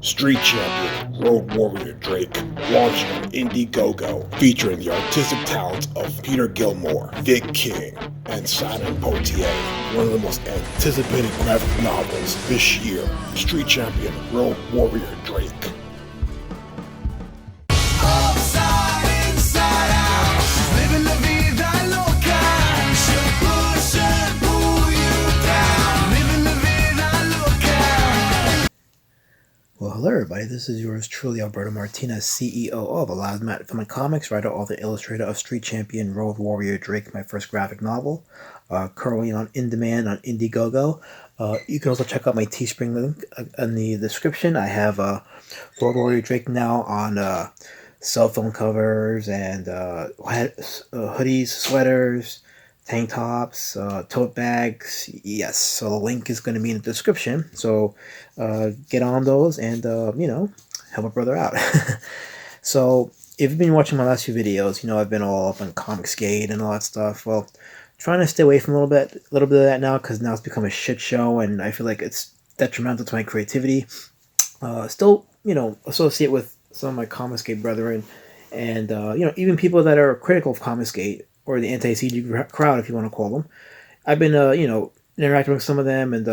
Street champion Roadwarrior Drake launched on Indiegogo, featuring the artistic talents of Peter Gilmore, Vic King, and Simon Poitier. One of the most anticipated graphic novels this year. Street champion Roadwarrior Drake. Well, hello everybody, this is yours truly, Alberto Martinez, CEO of Allowed Matt Film and Comics, writer, author, illustrator of Street Champion Roadwarrior Drake, my first graphic novel, currently on InDemand on Indiegogo. You can also check out my Teespring link in the description. I have Roadwarrior Drake now on cell phone covers and hoodies, sweaters, tank tops, tote bags. Yes, so the link is going to be in the description. So get on those and help a brother out. So if you've been watching my last few videos, I've been all up on Comicsgate and all that stuff. Well, trying to stay away from a little bit of that now, because now it's become a shit show and I feel like it's detrimental to my creativity. Still associate with some of my Comicsgate brethren, and even people that are critical of Comicsgate, or the anti-CG crowd, if you want to call them. I've been interacting with some of them, and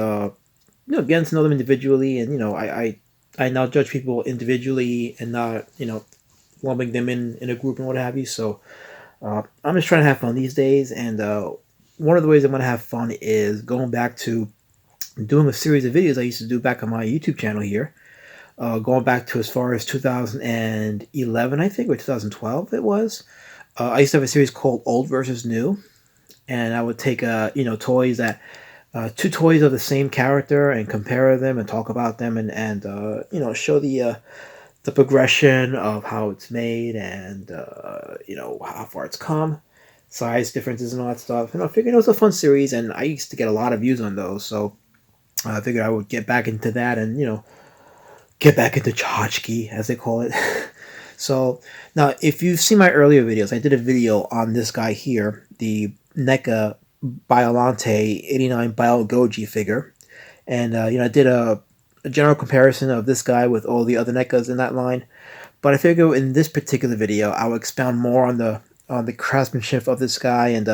getting to know them individually, and I now judge people individually and not lumping them in a group and what have you. So I'm just trying to have fun these days, and one of the ways I'm going to have fun is going back to doing a series of videos I used to do back on my YouTube channel here, going back to as far as 2011, I think, or 2012 it was. I used to have a series called Old versus New, and I would take toys that two toys of the same character and compare them and talk about them, and show the progression of how it's made, and how far it's come, size differences and all that stuff. And I figured it was a fun series, and I used to get a lot of views on those, so I figured I would get back into that and get back into tchotchke, as they call it. So now, if you've seen my earlier videos, I did a video on this guy here, the Neca Biollante 89 Bio-Goji figure, and I did a general comparison of this guy with all the other NECAs in that line. But I figure in this particular video, I will expound more on the craftsmanship of this guy, and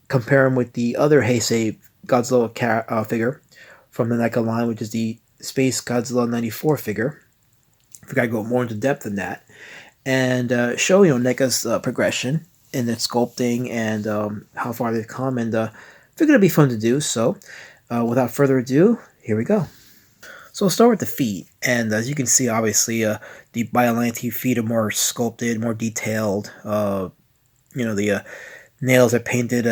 compare him with the other Heisei Godzilla figure from the NECA line, which is the Spacegodzilla 94 figure. I think I go more into depth than that, and show NECA's progression in its sculpting, and how far they've come, and figured it'd be fun to do. So without further ado, here we go. So we'll start with the feet, and as you can see, obviously the Biollante feet are more sculpted, more detailed. The nails are painted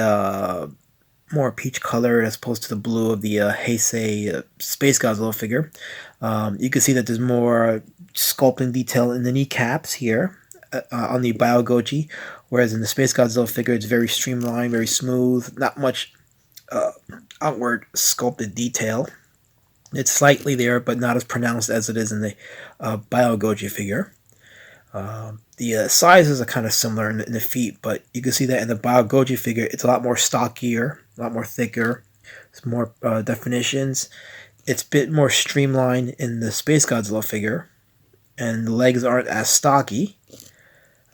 more peach color as opposed to the blue of the Heisei Space Godzilla figure. You can see that there's more sculpting detail in the kneecaps here on the Bio-Goji, whereas in the Space Godzilla figure it's very streamlined, very smooth, not much outward sculpted detail. It's slightly there, but not as pronounced as it is in the Bio-Goji figure. The sizes are kind of similar in the feet, but you can see that in the Bio-Goji figure, it's a lot more stockier, a lot more thicker, it's more definitions. It's a bit more streamlined in the Space Godzilla figure, and the legs aren't as stocky.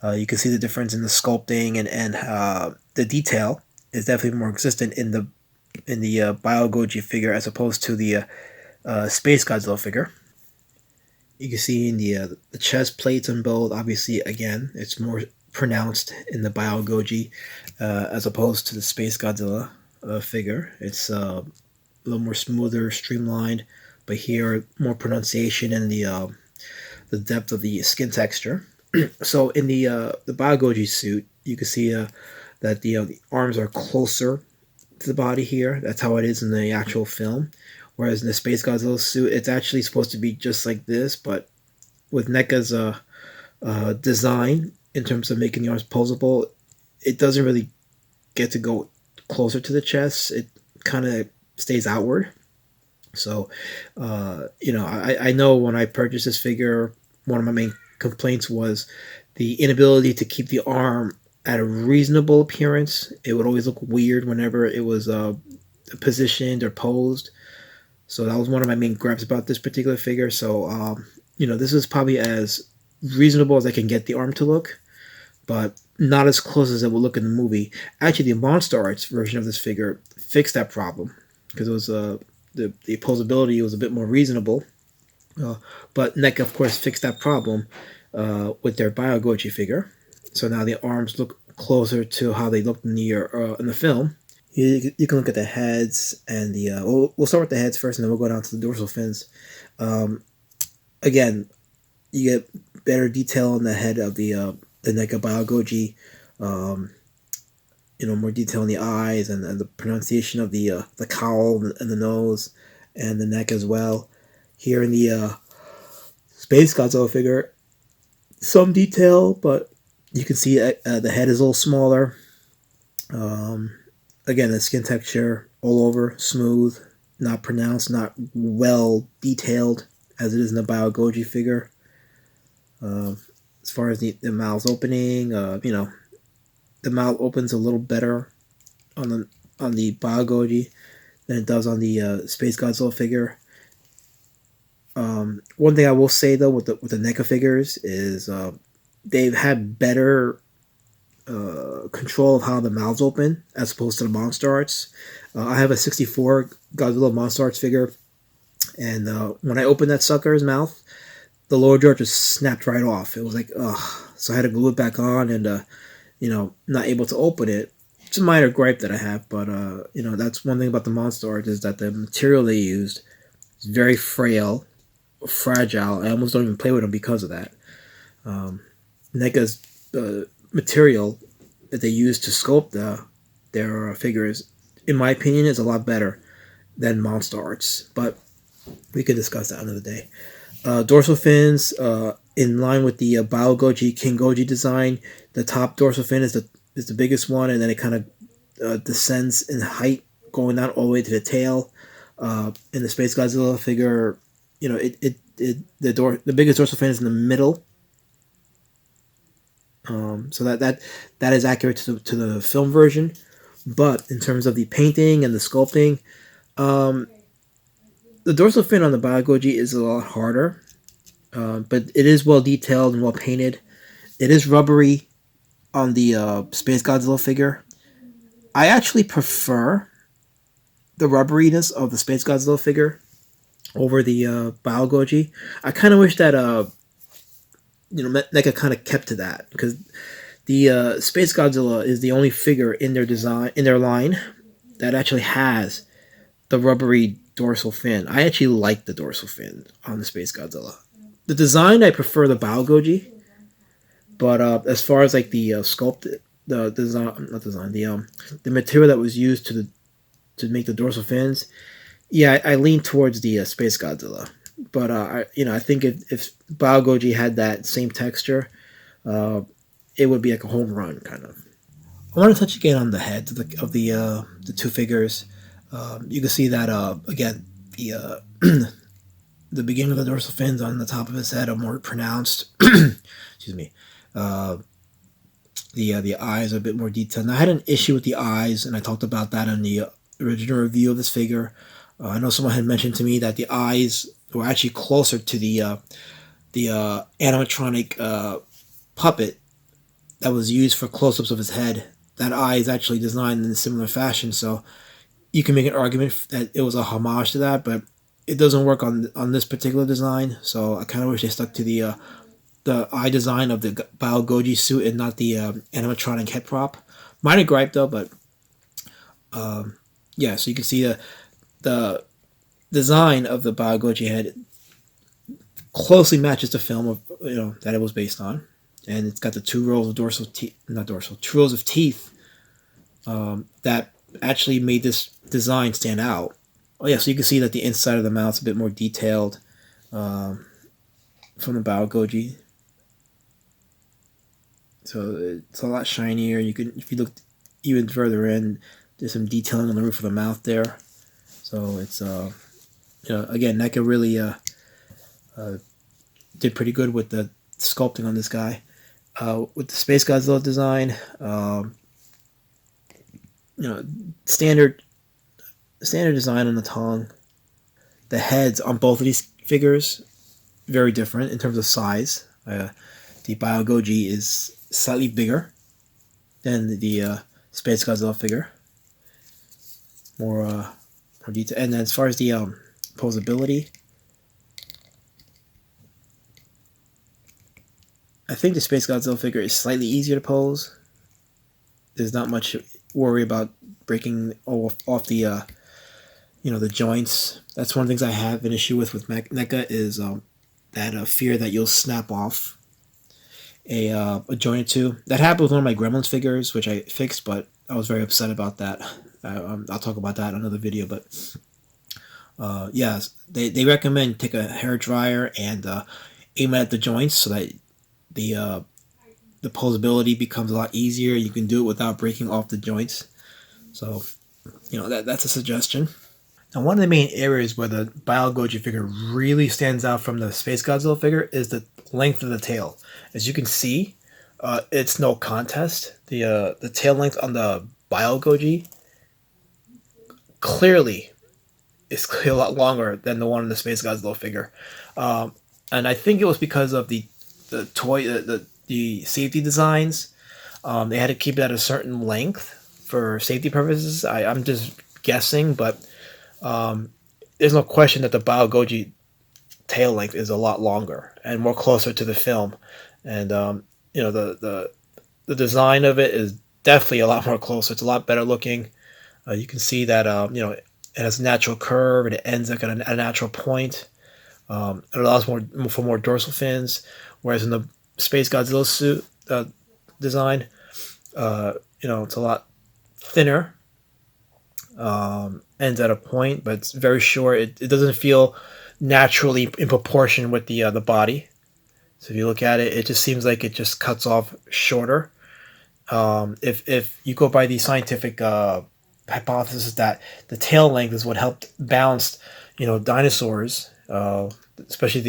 You can see the difference in the sculpting, and the detail is definitely more existent in the Bio-Goji figure as opposed to the Space Godzilla figure. You can see in the chest plates on both. Obviously, again, it's more pronounced in the Bio-Goji as opposed to the Space Godzilla figure. It's a little more smoother, streamlined, but here more pronunciation in the depth of the skin texture. So in the Bio-Goji suit, you can see that the arms are closer to the body here. That's how it is in the actual film. Whereas in the Space Godzilla suit, it's actually supposed to be just like this, but with NECA's design in terms of making the arms posable, it doesn't really get to go closer to the chest. It kind of stays outward. So, I know when I purchased this figure, one of my main complaints was the inability to keep the arm at a reasonable appearance. It would always look weird whenever it was positioned or posed. So that was one of my main gripes about this particular figure. So This is probably as reasonable as I can get the arm to look, but not as close as it will look in the movie. Actually, the Monster Arts version of this figure fixed that problem because it was the posability was a bit more reasonable. Uh, but NECA, of course, fixed that problem with their Bio-Goji figure. So now the arms look closer to how they looked in the film. You can look at the heads and we'll start with the heads first, and then we'll go down to the dorsal fins. Um, Again, you get better detail on the head of the Neca Biollante Goji. Um, More detail in the eyes and the pronunciation of the cowl and the nose and the neck as well. Here in the Space Godzilla figure, some detail, but you can see the head is a little smaller. Um, Again, the skin texture all over smooth, not pronounced, not well detailed as it is in the Bio-Goji figure. As far as the mouth's opening, the mouth opens a little better on the Bio-Goji than it does on the Space Godzilla figure. One thing I will say though with the NECA figures is they've had better control of how the mouths open as opposed to the Monster Arts. I have a '64 Godzilla Monster Arts figure, and when I opened that sucker's mouth, the lower jaw just snapped right off. It was like, ugh. So I had to glue it back on, and not able to open it. It's a minor gripe that I have, but that's one thing about the Monster Arts is that the material they used is very frail, fragile. I almost don't even play with them because of that. NECA's material that they use to sculpt their figures, in my opinion, is a lot better than Monster Arts. But we could discuss that another day. Dorsal fins, in line with the Bio-Goji King Goji design. The top dorsal fin is the biggest one, and then it kind of descends in height, going down all the way to the tail. In the Space Godzilla figure, the biggest dorsal fin is in the middle. So that is accurate to the film version, but in terms of the painting and the sculpting, the dorsal fin on the Bio-Goji is a lot harder, but it is well detailed and well painted. It is rubbery on the Space Godzilla figure. I actually prefer the rubberiness of the Space Godzilla figure over the Bio-Goji. I kind of wish that NECA kind of kept to that, because the Space Godzilla is the only figure in their line that actually has the rubbery dorsal fin. I actually like the dorsal fin on the Space Godzilla. The design, I prefer the Bio-Goji, but as far as like the sculpt, the design, not design, the material that was used to make the dorsal fins, yeah, I lean towards the Space Godzilla. But I think if Bio-Goji had that same texture, it would be like a home run kind of. I want to touch again on the heads of the two figures. You can see that again the the beginning of the dorsal fins on the top of his head are more pronounced. Excuse me. The eyes are a bit more detailed. Now, I had an issue with the eyes, and I talked about that in the original review of this figure. I know someone had mentioned to me that the eyes were actually closer to the animatronic puppet that was used for close-ups of his head. That eye is actually designed in a similar fashion, so you can make an argument that it was a homage to that, but it doesn't work on this particular design. So I kind of wish they stuck to the eye design of the Bio-Goji suit and not the animatronic head prop. Minor gripe though, but yeah. So you can see the design of the Bio-Goji head closely matches the film of that it was based on, and it's got the two rows of two rows of teeth that actually made this design stand out. Oh yeah, so you can see that the inside of the mouth's a bit more detailed from the Bio-Goji. So it's a lot shinier. You can, if you look even further in, there's some detailing on the roof of the mouth there. So it's again, NECA really did pretty good with the sculpting on this guy. With the Space Godzilla design, standard design on the tongue. The heads on both of these figures very different in terms of size. The Bio-Goji is slightly bigger than the Space Godzilla figure. More detail. And then as far as the posability, I think the Space Godzilla figure is slightly easier to pose. There's not much worry about breaking off the the joints. That's one of the things I have an issue with NECA is that fear that you'll snap off a joint or two. That happened with one of my Gremlins figures, which I fixed, but I was very upset about that. I'll talk about that in another video, but yes, they recommend take a hair dryer and aim it at the joints so that the the posability becomes a lot easier. You can do it without breaking off the joints. So that's a suggestion. Now, one of the main areas where the Bio-Goji figure really stands out from the Space Godzilla figure is the length of the tail. As you can see, it's no contest. The tail length on the Bio-Goji clearly is a lot longer than the one in the Space Godzilla figure, and I think it was because of the toy the safety designs. They had to keep it at a certain length for safety purposes. I'm just guessing, but there's no question that the Bio-Goji tail length is a lot longer and more closer to the film, and the design of it is definitely a lot more closer. It's a lot better looking. You can see that it has a natural curve and it ends like at a natural point. It allows for more dorsal fins, whereas in the Space Godzilla suit design, it's a lot thinner. Ends at a point, but it's very short. It doesn't feel naturally in proportion with the body. So if you look at it, it just seems like it just cuts off shorter. If you go by the scientific hypothesis that the tail length is what helped balance, dinosaurs, especially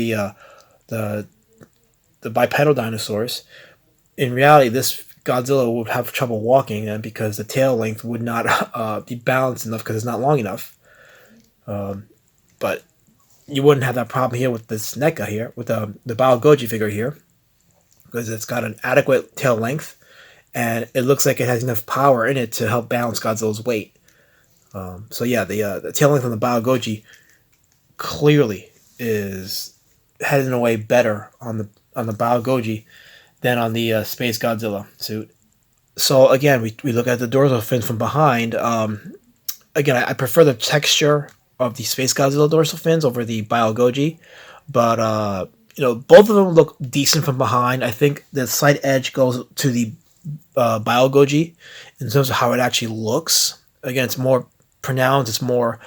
the bipedal dinosaurs. In reality, this Godzilla would have trouble walking, and because the tail length would not be balanced enough because it's not long enough. But you wouldn't have that problem here with this NECA here, with the Bio-Goji figure here, because it's got an adequate tail length, and it looks like it has enough power in it to help balance Godzilla's weight. So yeah, the tail length on the Bio-Goji clearly is heading away better on the Bio-Goji than on the Space Godzilla suit. So again, we look at the dorsal fin from behind. Again, I prefer the texture of the Space Godzilla dorsal fins over the Bio-Goji, but both of them look decent from behind. I think the slight edge goes to the Bio-Goji in terms of how it actually looks. Again, it's more pronounced. It's more,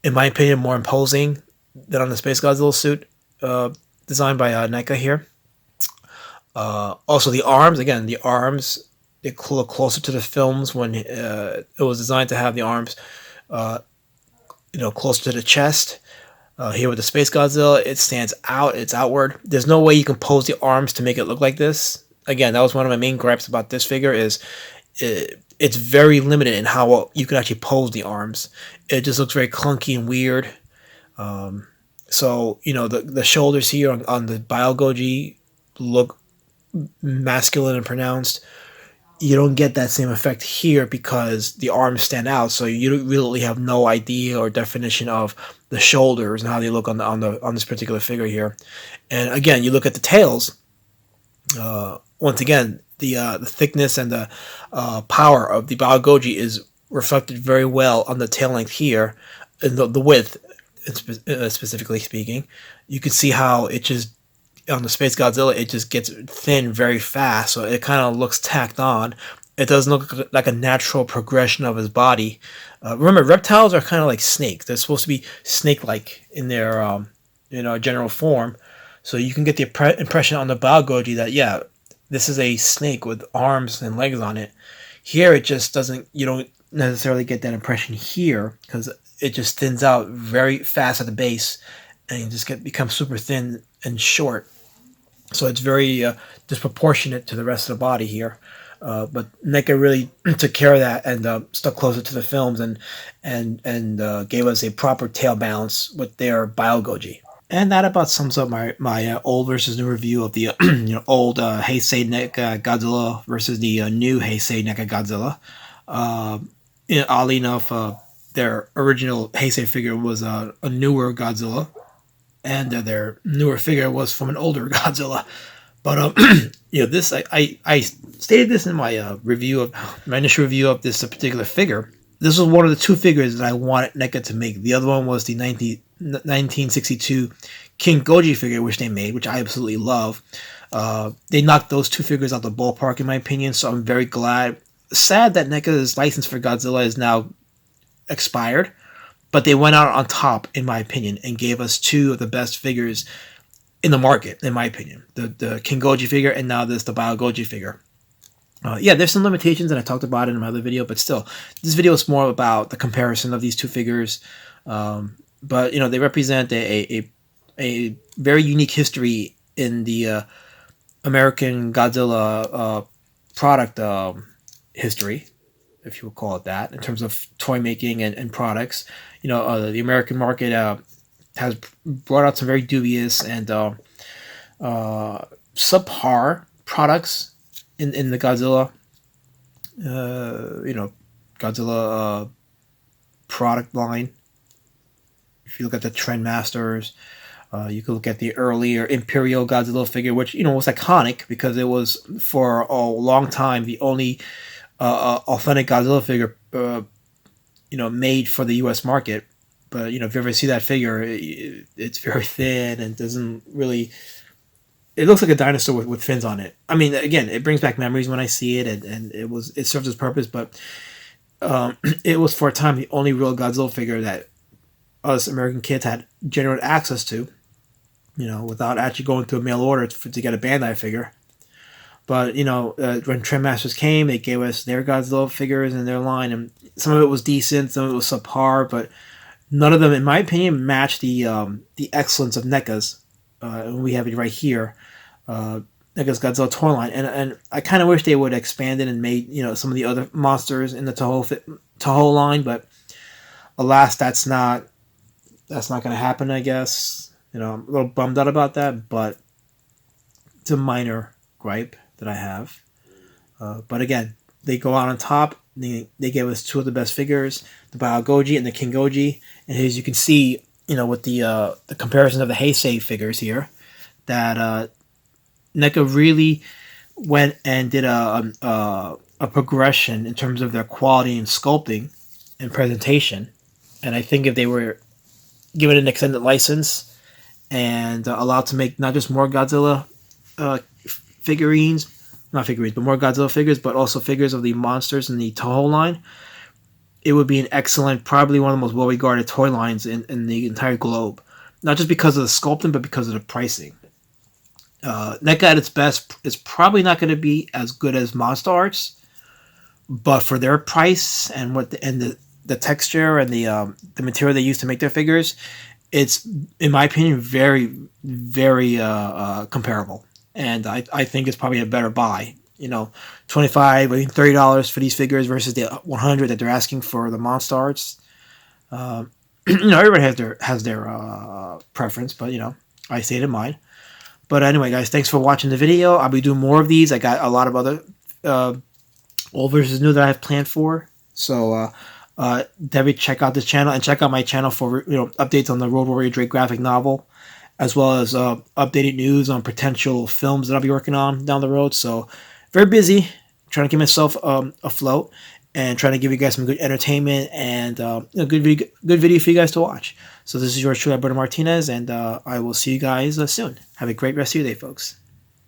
in my opinion, more imposing than on the Space Godzilla suit designed by NECA here. Also, the arms. Again, the arms, they look closer to the films when it was designed to have the arms, closer to the chest. Here with the Space Godzilla, it stands out. It's outward. There's no way you can pose the arms to make it look like this. Again, that was one of my main gripes about this figure is it's very limited in how you can actually pose the arms. It just looks very clunky and weird. So, the shoulders here on the Bio-Goji look masculine and pronounced. You don't get that same effect here because the arms stand out, so you really have no idea or definition of the shoulders and how they look on this particular figure here. And again, you look at the tails. Once again, the thickness and the power of the Bio-Goji is reflected very well on the tail length here, and the width, specifically speaking. You can see how it just on the Space Godzilla, it just gets thin very fast, so it kind of looks tacked on. It doesn't look like a natural progression of his body. Remember, reptiles are kind of like snakes. They're supposed to be snake-like in their general form. So you can get the impression on the Bio-Goji that, yeah, this is a snake with arms and legs on it. Here, it just doesn't, you don't necessarily get that impression here because it just thins out very fast at the base and you just become super thin and short. So it's very disproportionate to the rest of the body here. But NECA really took care of that and stuck closer to the films and gave us a proper tail balance with their Bio-Goji. And that about sums up my old versus new review of the old Heisei Neca Godzilla versus the new Heisei Neca Godzilla. Oddly enough, their original Heisei figure was a newer Godzilla, and their newer figure was from an older Godzilla. But this I stated this in my my initial review of this particular figure. This was one of the two figures that I wanted NECA to make. The other one was the 1962 King Goji figure, which they made, which I absolutely love. They knocked those two figures out the ballpark, in my opinion, so I'm very glad. Sad that NECA's license for Godzilla is now expired, but they went out on top, in my opinion, and gave us two of the best figures in the market, in my opinion. The King Goji figure, and now this the Bio-Goji figure. There's some limitations, and I talked about it in my other video, but still, this video is more about the comparison of these two figures. But they represent a very unique history in the American Godzilla product history, if you would call it that, in terms of toy making and products. The American market has brought out some very dubious and subpar products in the Godzilla, Godzilla product line. If you look at the Trendmasters, you could look at the earlier Imperial Godzilla figure, which was iconic because it was for a long time the only authentic Godzilla figure made for the U.S. market. But if you ever see that figure, it's very thin and doesn't really. It looks like a dinosaur with fins on it. I mean, again, it brings back memories when I see it, and it serves its purpose. But it was for a time the only real Godzilla figure that us American kids had genuine access to, without actually going through a mail order to get a Bandai figure. But when Trendmasters came, they gave us their Godzilla figures in their line, and some of it was decent, some of it was subpar, but none of them, in my opinion, matched the excellence of NECA's. We have it right here, NECA's Godzilla toy line, and I kind of wish they would expand it and made some of the other monsters in the Toho line, but alas, that's not going to happen. I guess I'm a little bummed out about that, but it's a minor gripe that I have. But again, they go out on top. They gave us two of the best figures, the Bio-Goji and the King Goji, and as you can see, with the comparison of the Heisei figures here, that NECA really went and did a progression in terms of their quality and sculpting and presentation. And I think if they were given an extended license and allowed to make not just more Godzilla more Godzilla figures, but also figures of the monsters in the Toho line, it would be an excellent, probably one of the most well-regarded toy lines in the entire globe. Not just because of the sculpting, but because of the pricing. NECA at its best is probably not going to be as good as Monster Arts, but for their price and the texture and the material they use to make their figures, it's, in my opinion, very, very comparable. And I think it's probably a better buy. $25 or even $30 for these figures versus the $100 that they're asking for the Monster Arts. Everybody has their preference, but I stated mine. But anyway, guys, thanks for watching the video. I'll be doing more of these. I got a lot of other old versus new that I have planned for. So definitely check out this channel and check out my channel for updates on the Roadwarrior Drake graphic novel, as well as updated news on potential films that I'll be working on down the road. So very busy, trying to keep myself afloat and trying to give you guys some good entertainment and good video for you guys to watch. So this is yours truly, Alberto Martinez, and I will see you guys soon. Have a great rest of your day, folks.